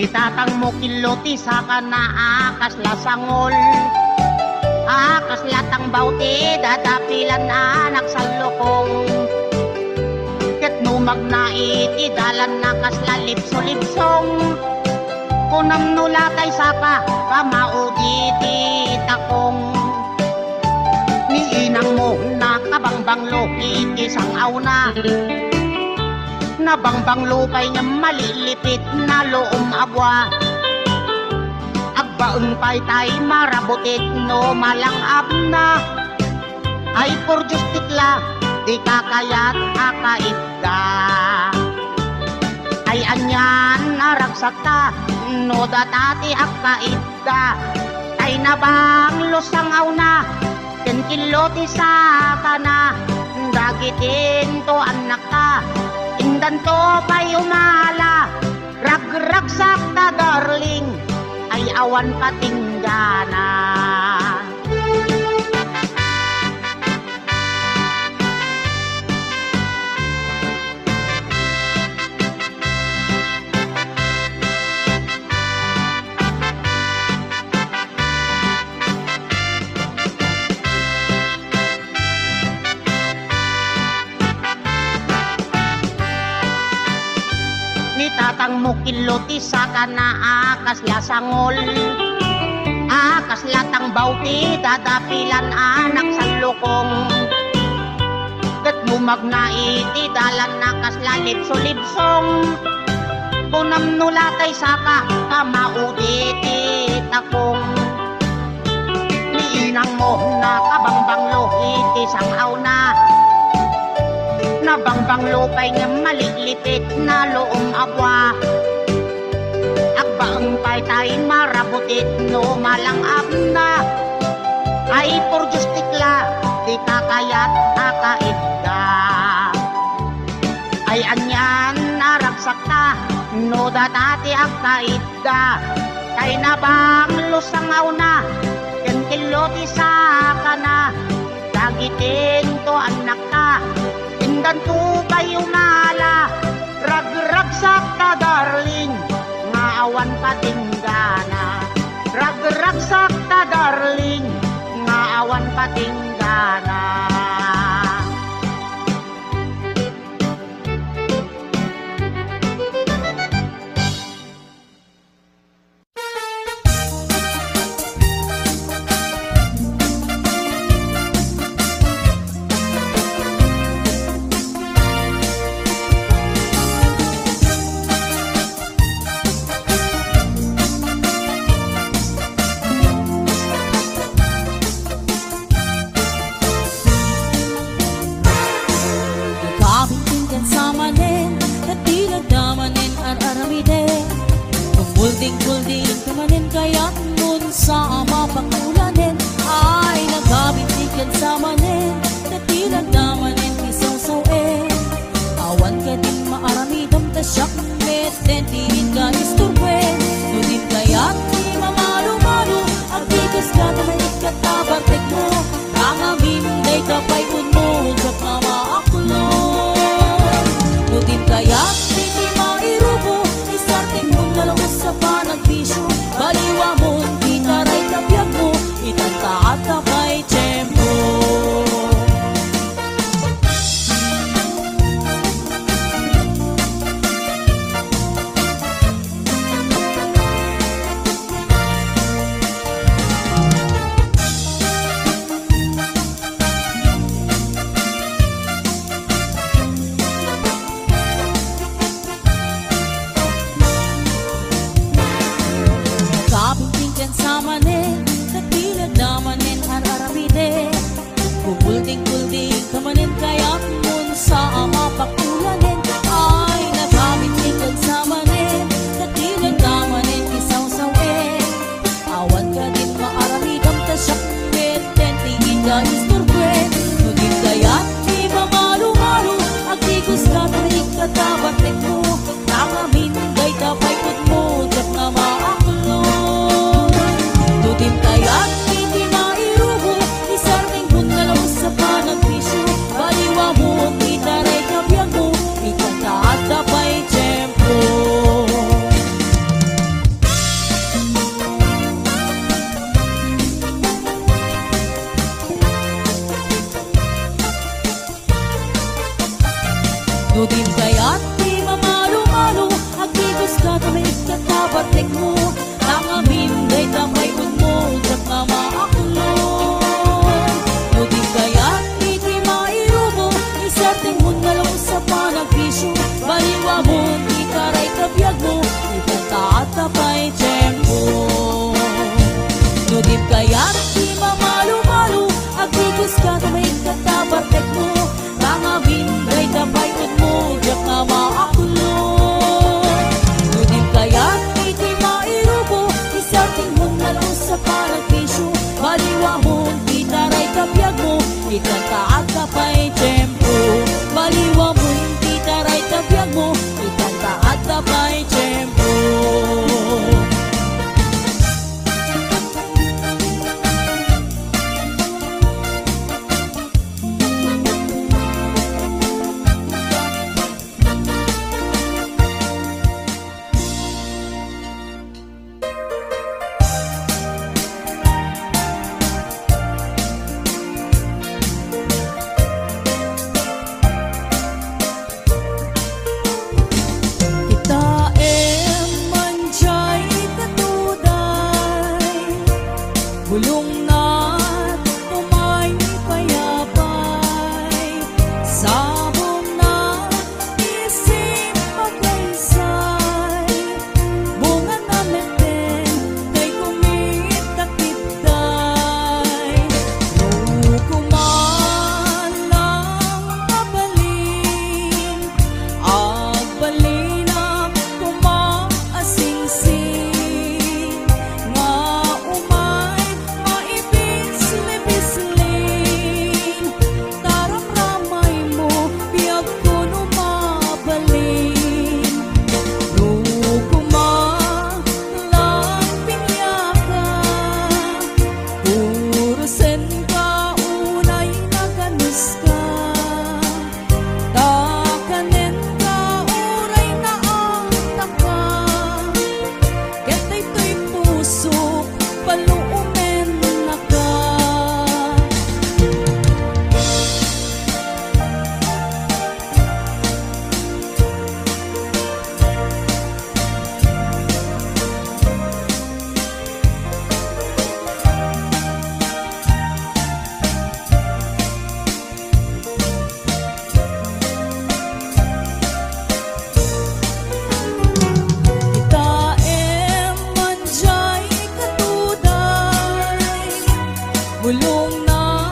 Itatang mo kiloti sa kanaakas lasangol. Akas latang bauti dadapilan anak sa lukong. Ket numag na iti dalan na kaslalipso-lipsong. Kunam nulatay saka kamauditi takong. Ni inang mo na kabangbanglo iti sangaw na. Nabangbang lupay niya malilipit na loom abwa. Agbaon pa'y tay marabutit no malangap na. Ay por Diyos tikla di kakayat akait ka. Ay anyan naragsak ta no datati akait ka. Ay nabang losangaw na kenkiloti sa kana. Dagitin to anak ka indan to pa'y umala. Ragragsak ta darling ay awan patinggana. Tatang mo kiloti sa kanaakas lasangol. Akas latang bauti dadapilan anak sa lukong. Ket numag na iti dalan na kaslalipso-lipsong. Kunam nulatay saka kamauditi takong. Ni inang mo na kabangbanglo iti sangaw na. Nabangbang lupay niya malilipit na loom abwa. Agbaang pa'y tay marabutit no malangap na. Ay por Diyos tikla di kakayat akait ka. Ay anyan naragsak ta no datati akait ka. Kay nabang lusangaw na kenkiloti sa kana. Dagitin to anak ka indan to pa'y umala. Ragragsak ta darling nga awan patinggana. Ragragsak ta darling nga awan patinggana. Kulding kamanin kaya nun sa ama pangulanin. Ay nagabitigan sa manin natilag damanin isaw-saw awan ka din maaramidam tasyak met din ka isturben. Nudin kaya't di mamalo-malo agtigas ka na may ikatabartek mo. Rangamin day kapay mo kat mamaaklo. Nudin kaya't di mairubo isarting mong lalawas sa panagbisyo. Baliwa mo di taray kapyag mo itantaat na kay tiyempo. Ikanta at kapay tempo Baliwa mo hindi taray tabiyag mo Ikanta at kapay tempo Bulong na umay payapay Sabong na isip pagkaysay Bunga na meten kay kumitakitay Lukuman lang kabalin Agbalin ang kumaasingsing Nga umay maibis-libis-lin Taram-ramay mo, biyag ko numabalin Lukuma lang pinyaka Purusen ka, unay naganos ka Takanen ka, uray na ang taka Ketay to'y puso, paluumen na ka Itaem manjay katuday Bulong na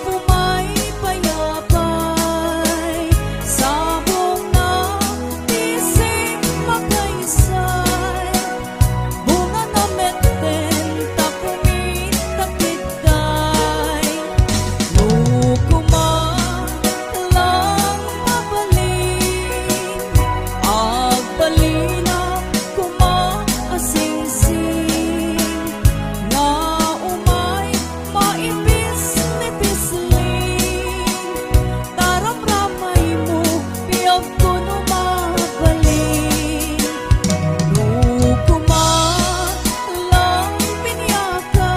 umay payapay Sabong na isip makaysay Bunga na meten takumitakitay Lukuma lang mabalin Agbalin ang kumaasingsing Nga umay maibis-libis-lin Taram-ramay mo, biyag ko numabalin Lukuma lang pinyaka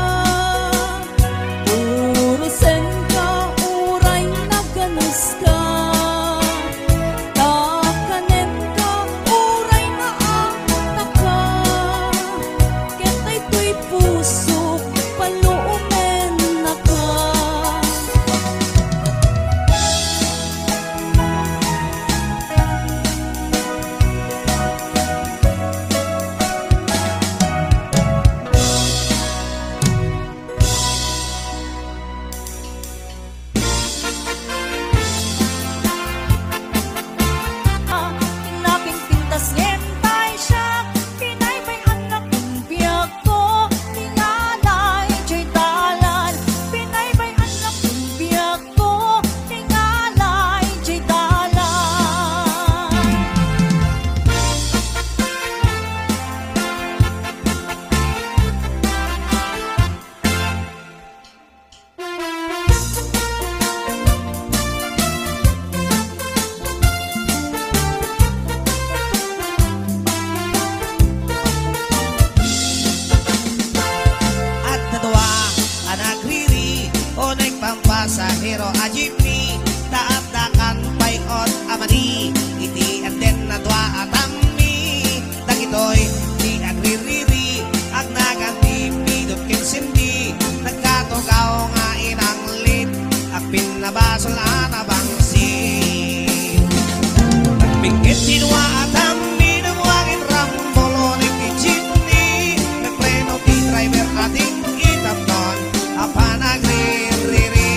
Purusen ka, uray naganos ka Takanen ka, uray na ang taka Ketay to'y puso, paluumen na ka Napingpintas ngentay siya Pinay may anak ng biyag ko Tingalay jay dalan Pinay may anak ng biyag ko Tingalay jay dalan At nadwa ang nagriri o nagpampasahero a jeepney Daap-dakan payot amani Iti anden nadwa at ammi Dagitoy di agririri Ang naganti pidot kinsindi Nagkatugaw nga inang lit At pinabasol na bangsin Nagbingkit sinwa at ammi Nagwagin rambolo nagkijipni Nagpreno ti driver ating itapnon Apa nagririri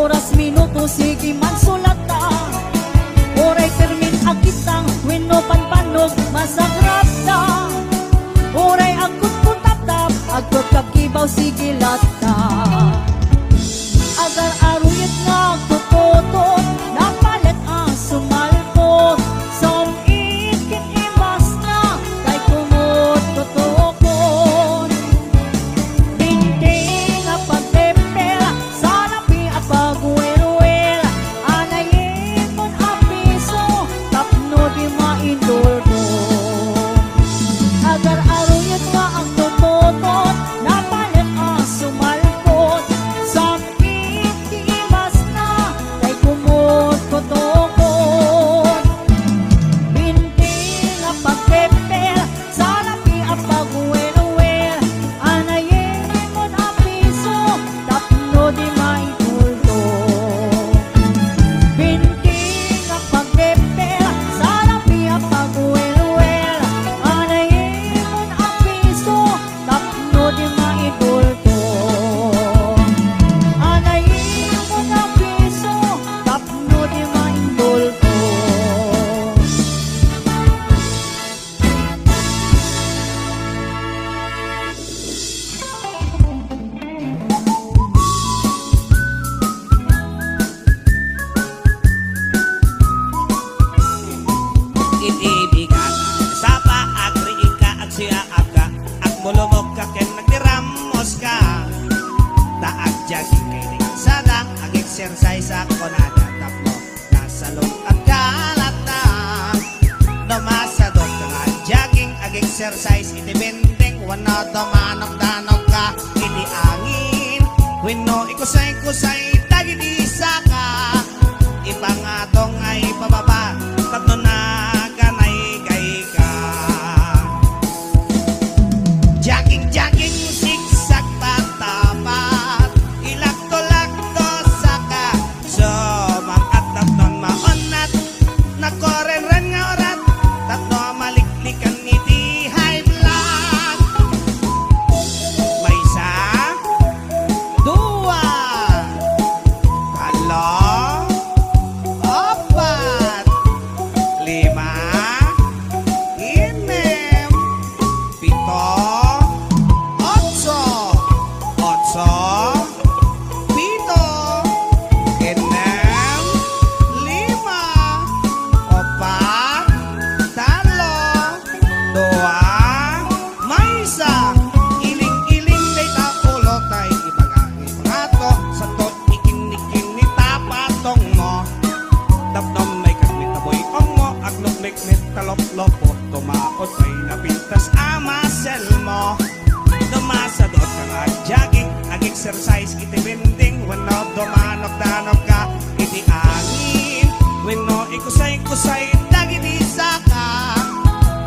oras, minuto, sige man sulata. Oray termin agitang, wenno panpanog, masagrap ta. Oray agkot putatap, agkot kagibaw, sige lata. Agar aruyat nga agtutotot, napalit ang sumalpot. Som ikin imas na, kay kumot tutokon. Hindi nga pagtepera, sa lapi at pagwelwel. Anayin mon apiso, tapno di mainduldo. Agar aruyat nga agtutotot, napalit ang sumalpot. Som ikin imas na, kay kumot tutokon. Hindi nga pagtepera, sa lapi at pagwelwel. Anayin mon apiso, tapno di mainduldo. Binti nga pagtepera, sa lapi at pagwelwel. Anayin mon apiso, tapno di mainduldo. Anayin mon apiso, tapno di mainduldo. Itibigan sa paagriin ka at siya ka at mulumog ka ken nagdiramos ka taag jogging kay di sadang ang exercise ako nadatapno nasa loob at kalat na namasadok ka nga jogging ag exercise iti bending wano tumanok-danok ka iti angin wenno ikusay-kusay dagiti saka ipangatong ay pababa tapno na kanay kay ka jogging zigzag patapat ilakto-lakto saka so mangat tapnon maonat nakoren-ren nga orat tapno maliklikan iti high blood may isa dua talo apat lima inem pito otso pito inem lima opat talo dua maysa iling-iling day taulo tay ipangato sa tot ikin-ikin ni tapatong mo tapnom may kagmit na boy mo agnok mekmet talop-lopo tumaot ay napintas amasel mo dumasadot ka nga jogging ag exercise iti bending wano dumanok-danok ka iti angin wenno ikusay-kusay dagiti saka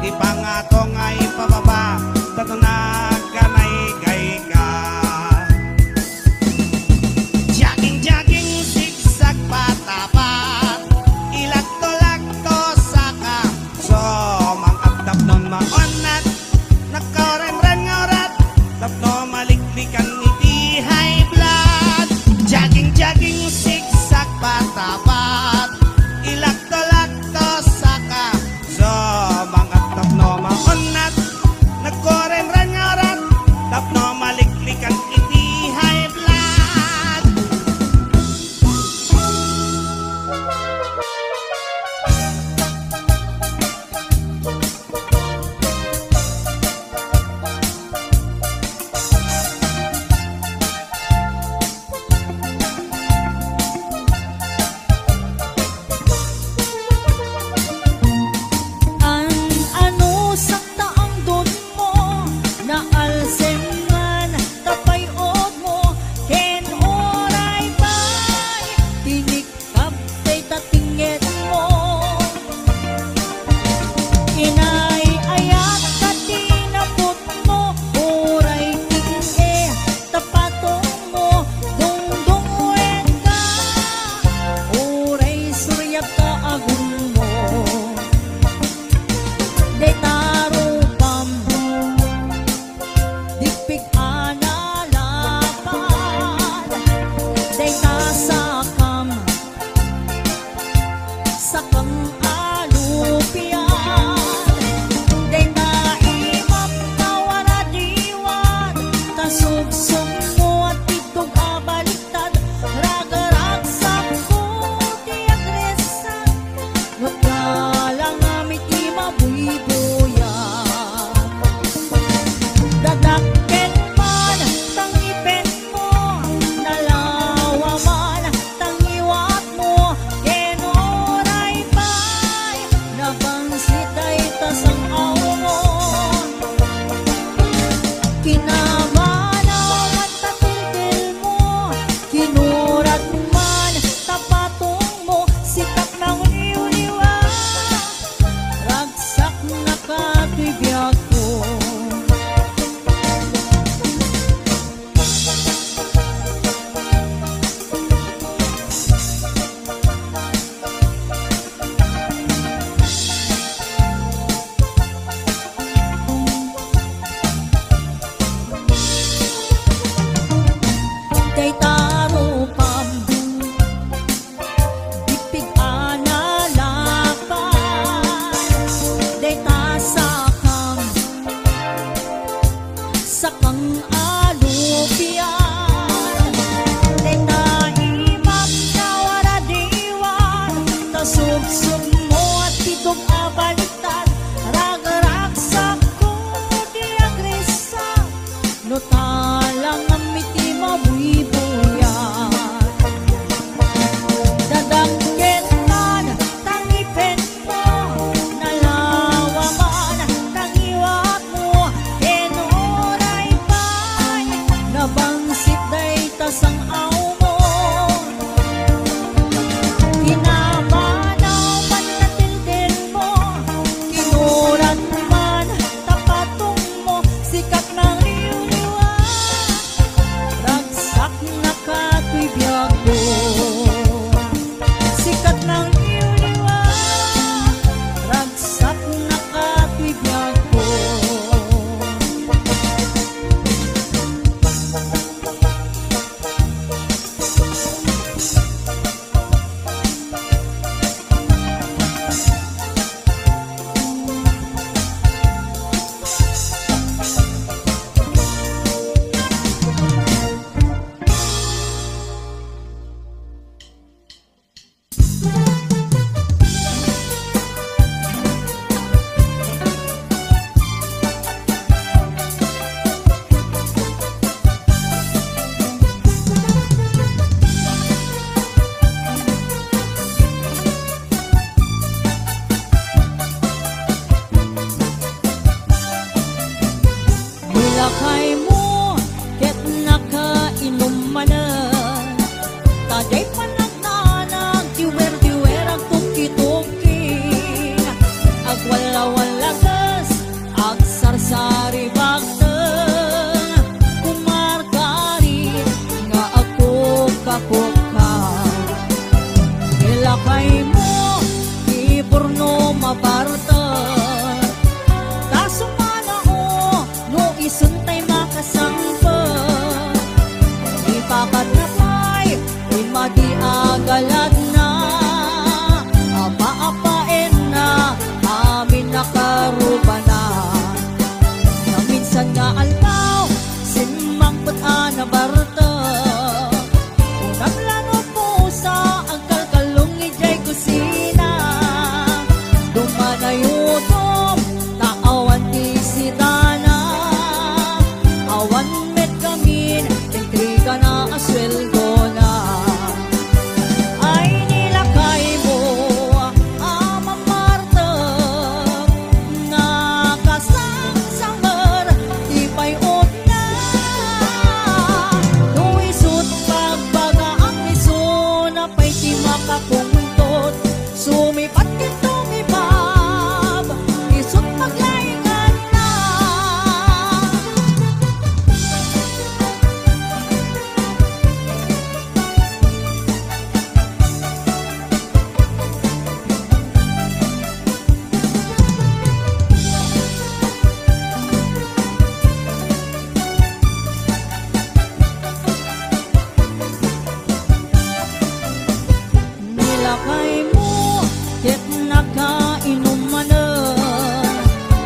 ipangato nga ipababa tatunag kanay kay ka jogging zigzag patapat ilakto-lakto saka so mangat tapnon maonat nakaren-ren nga orat tapno maliklikan iti high blood jogging zigzag patapat ilakto-lakto saka so mangat tapno maonat Kinamanaw at tatil mo, kinurat man tapatong mo, sikat ng liw-liwa, ragsak na katibiyag ko. Kay tarupam, bipig analapan, day tasakang, sakang alupian, day taimap na waradiwan, tasubsub mo at pitong abaliktad, ragaraksak ko di agresa, no talang ang miti mabuibuyan. Dadanggen man, tangipin mo, nalawa man, tangiwat mo, enoray pa'y, nabangsit day tasang aw mo. Kinamanaw man natildin mo, kinurat man, tapatong mo, sikat ng liw-liwa, ragsak na katibiyag ko. Sikat ng liw-liwa, ragsak na katibiyag ko. Nilakay mo, ket nakainom manan, taday panagtanag, diwer-diwer ang tuki-tuki, agwala-walagas, agsarsari bagteng, kumargari, nga ako kapuka. Nilakay mo, iburno mabarta, isuntay makasangpa, ipakat na pa'y imadiagalad na, apa-apain na amin nakaruba na, na minsan nga alpaw sinmangpat na barta, unang lano po sa ang kalkalong ijay kusina, dumanayutom taawan ti sidana, awan met kamin, intriga na asweldo na. Ay nilakay mo, Ama Marta, nakasangsangar, ipayot na. Nuisot pagbaga ang miso, napay ti makapungtot, sumipat ket tumibab, isot maglaingan na. Nilakay mo, ket nakainom manan,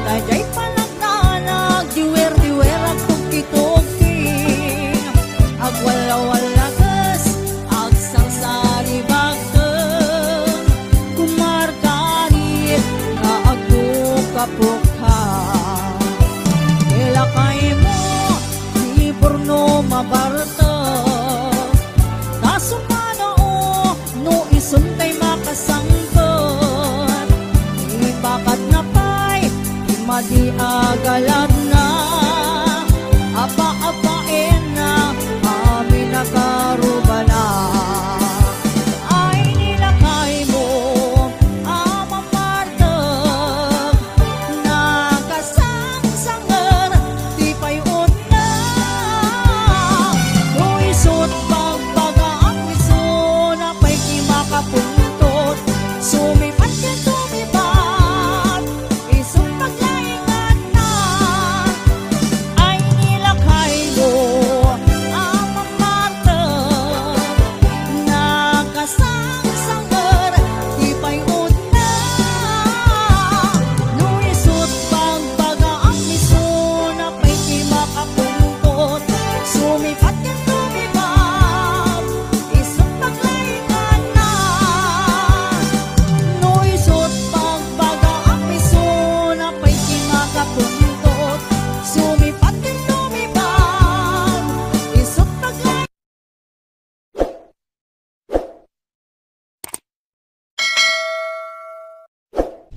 taday panagtanag, diwer-diwer ang tuki-tuki, agwala-walagas, agsarsari bagteng, kumargari, nga ako kapuka. Nilakay mo, iburno mabarta, tasumana no isuntay makasangpot, ipakat na pa'y imadiagalad na,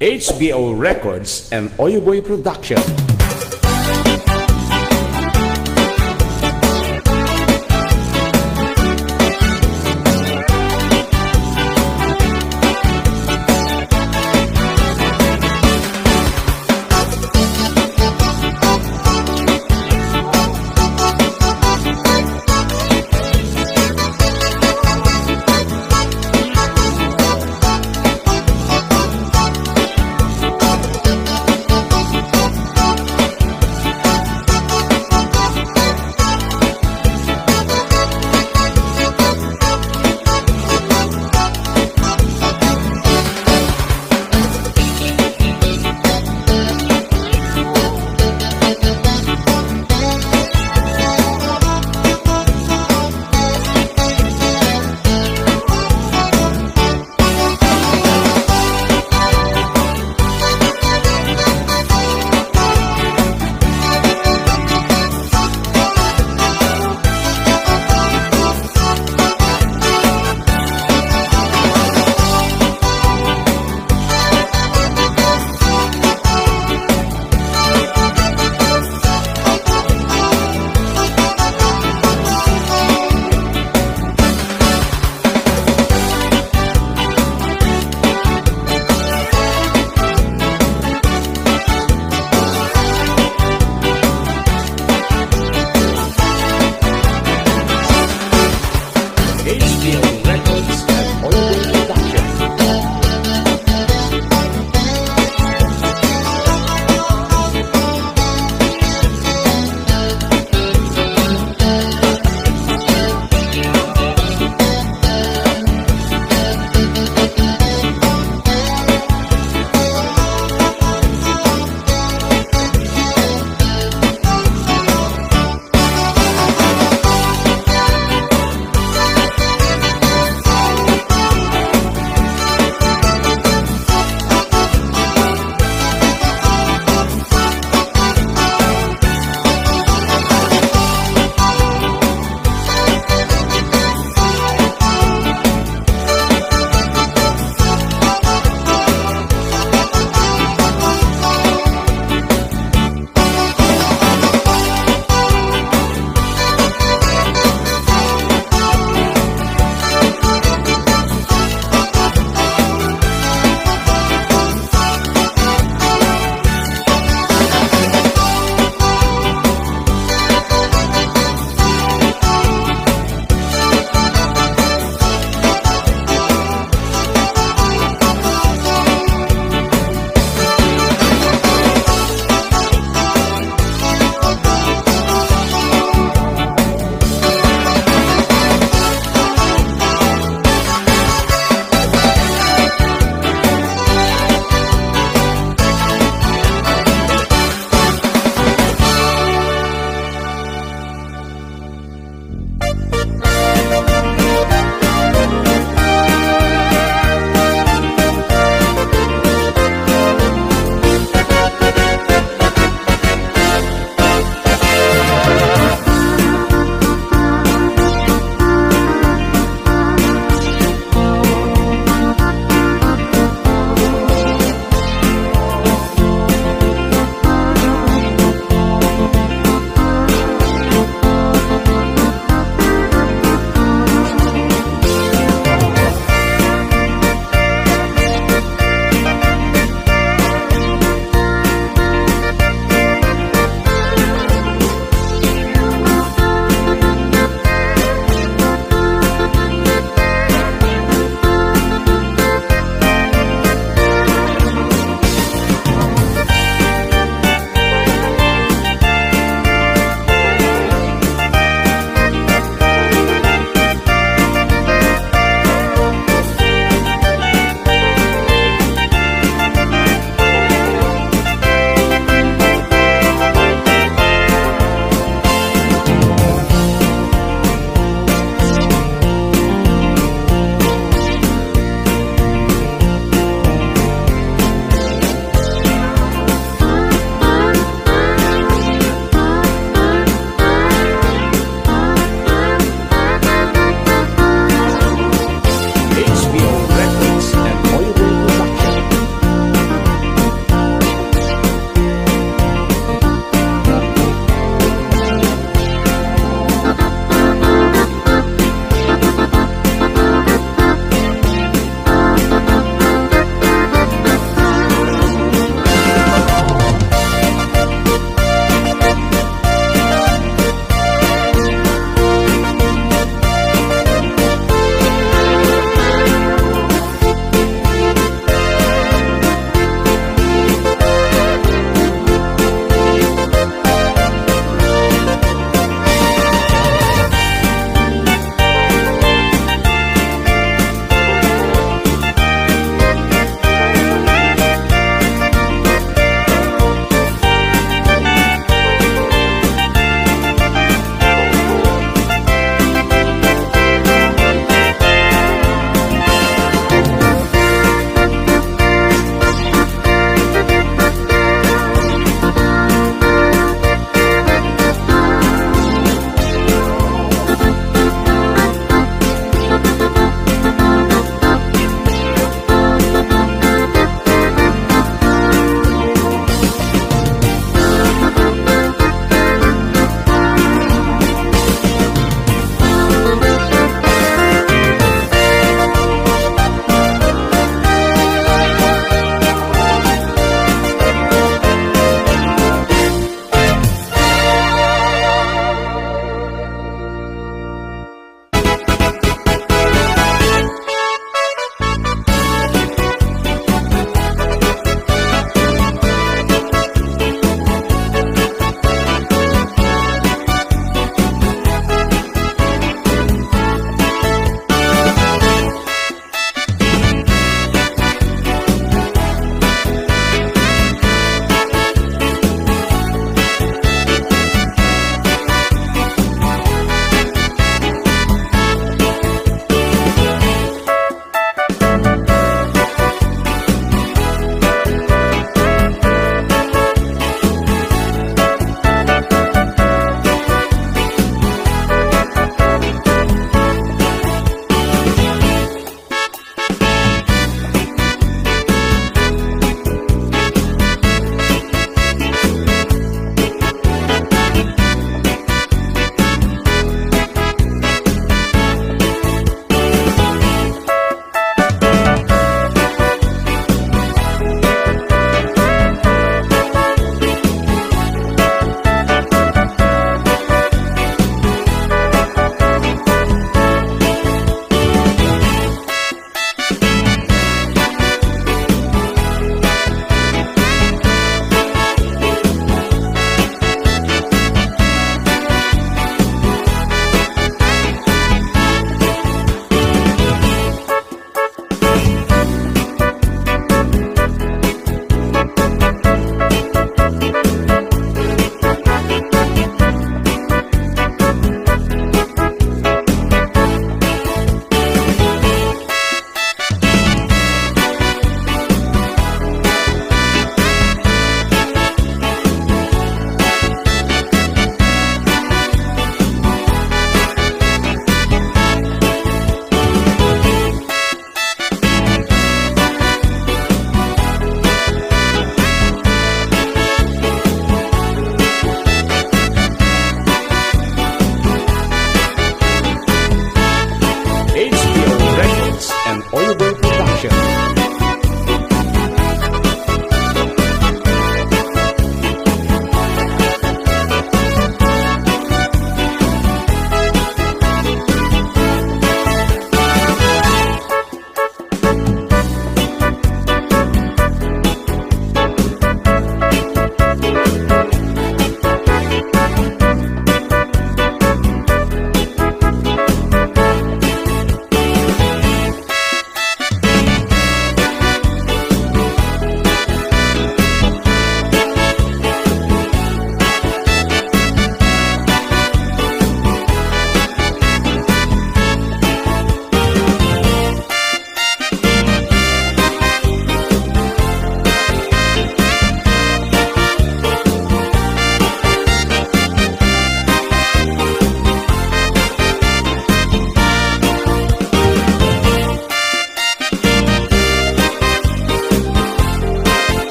HBO Records and Oyoboy Production.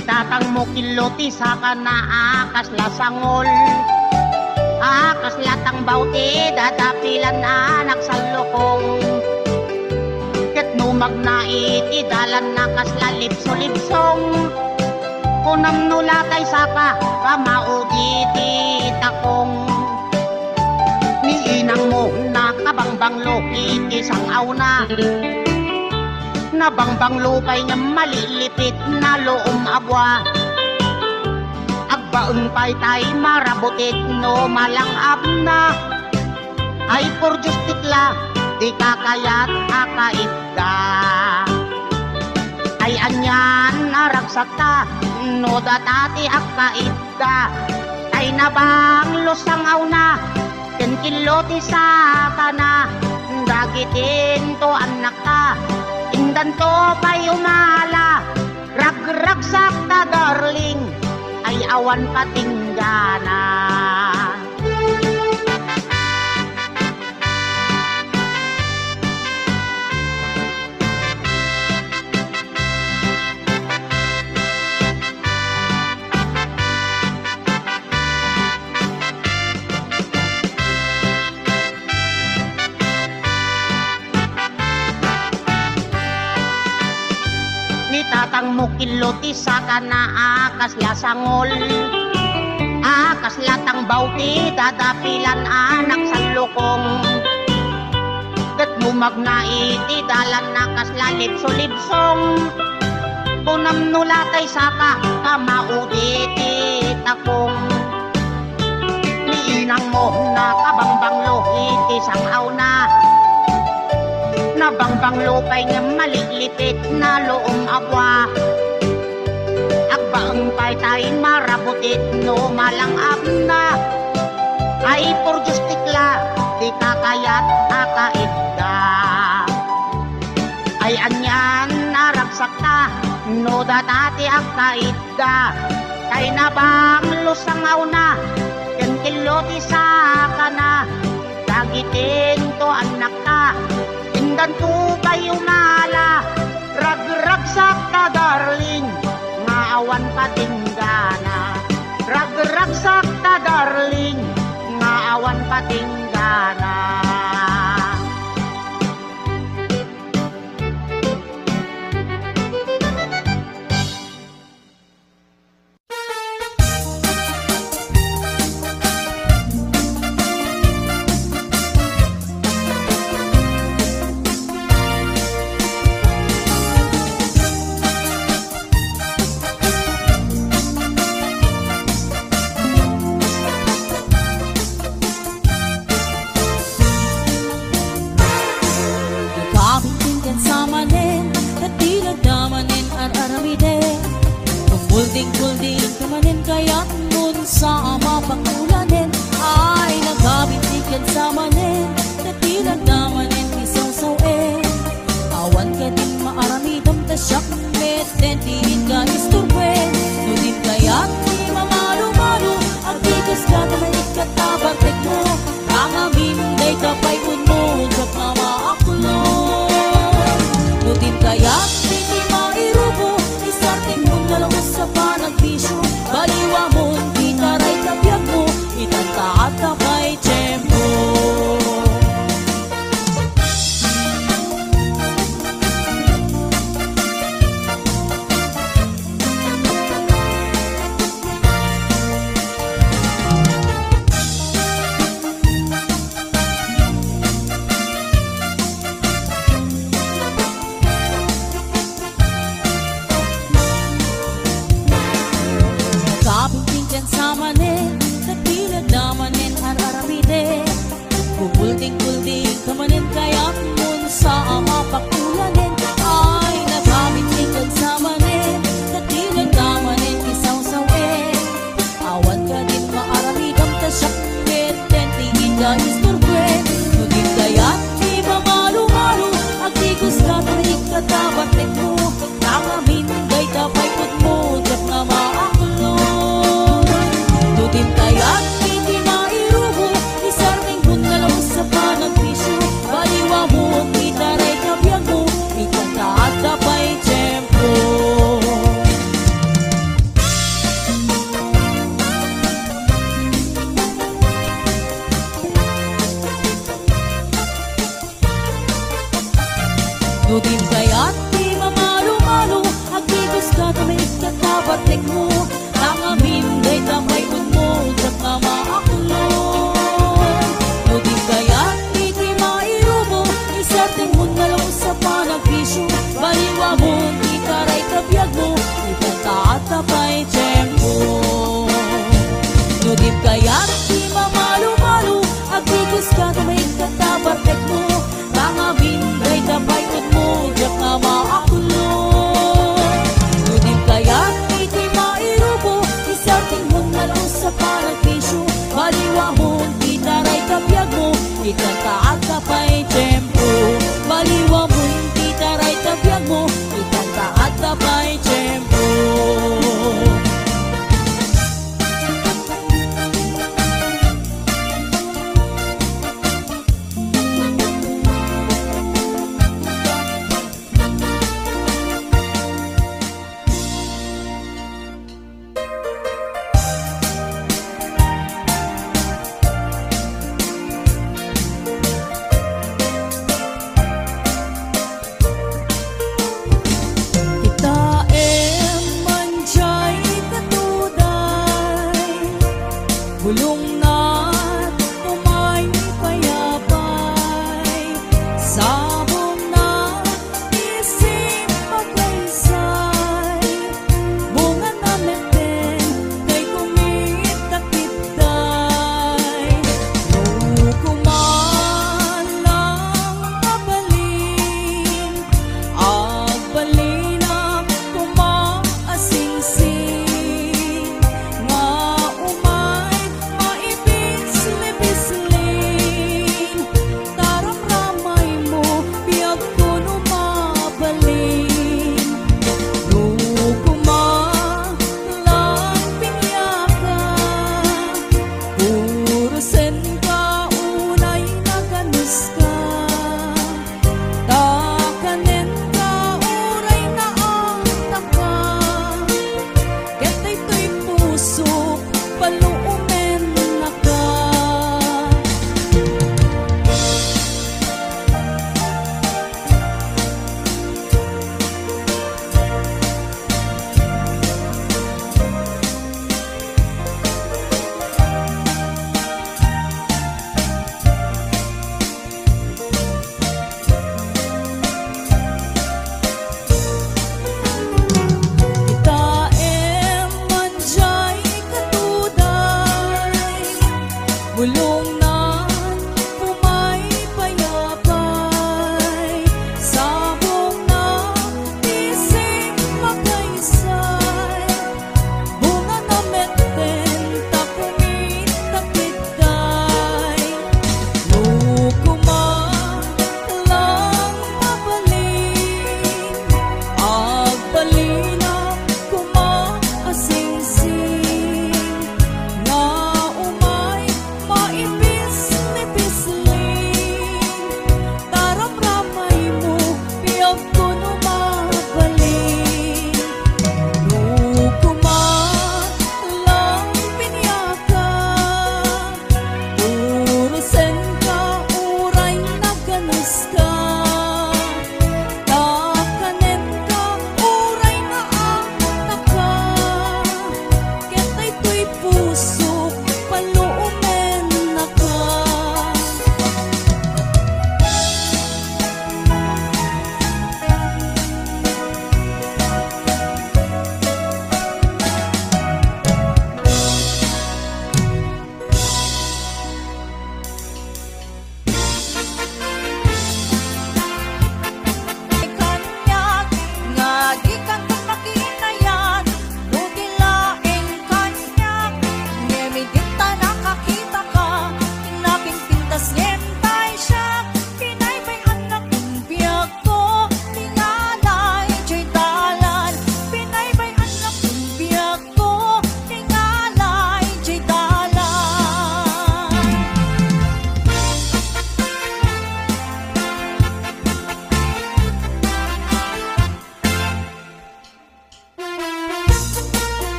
Itatang mo kiloti sa kana akas lasangol. Akas latang bauti dadapilan anak sa lokong. Ket numag na iti dalan na kaslalipso-lipsong. Kunam nulatay saka kamauditi takong. Niinang mo na kabangbanglo iti sangaw na. Nabangbanglo kay nga malilipit na loom abwa. Agbaon pa'y tay marabutit no malangap na. Ay por Diyos tikla di kakayat akaitda. Ay anyan naragsak ta no datati akaitda. Ay nabang losangaw na kenkiloti sa kana. Dagitin to anak ka indan to pa'y umala. Ragragsak ta darling ay awan patinggana. Nitatang mo kiloti sa kana akas lasangol. Akas latang bauti dadapilan anak sa lokong. Ket numag na iti dalan na kaslalipso-lipsong. Kunam nulatay saka kamauditi takong. Niinang mo na kabangbanglo iti sangaw na. Nabangbanglo kay nga malilipit na loom abwa. Agbaang pa'y tay marabutit no malangap na. Ay por Diyos tikla di kakayat akaitda. Ay anyan naragsak ta no datati akaitda. Kay nabang lusangaw na kenkiloti sa kana. Dagitin to anak ka indan to kayo mala. Ragragsak ta darling nga awan patinggana. Ragragsak ta darling nga awan patinggana. Kulding kamanin kaya nun sa ama pangulanin. Ay nagabitikan sa manin natilag damanin isaw-sawin. Awan ka din maaramidam tasyak met dentihin ka isturwen. Nudin kaya di mamalo-malo agtigas ka naman ikatabartek mo. Angamin day kapay mo jak mama aklo. Nudin kaya di mairubo isarting mo nalawas sa panagbisyo. Baliwa mo, di taray kapyag mo, itantaat na kay tiyempo. Nudim kaya't di mamalo-malo, agigos ka kami katabatek mo. Ang amin day kamay mo, dak nga maaklon. Nudim kaya't di di mairubo, isarting mo na lang sa panagpisyo. Baliwa mo, di taray kabiyag mo, itatapay tiyempo. Nudim kaya't di mamalo-malo, agigos ka kami katabatek mo. Ang amin day kamay mo, dak nga maaklon. Nudim kaya't di di mairubo, isarting mo na lang sa panagpisyo. Baliwa mo, di taray kabiyag mo, ikanta at kapay tiyempo. Baliwa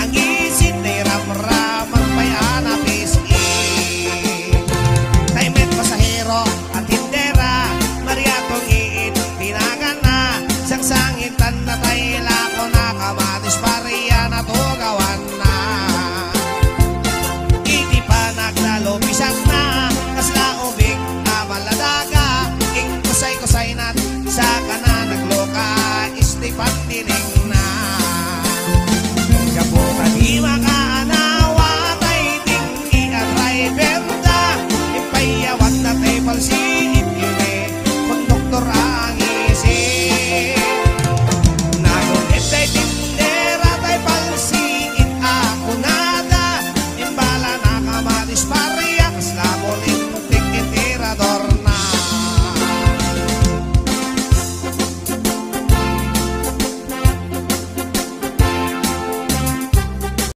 angin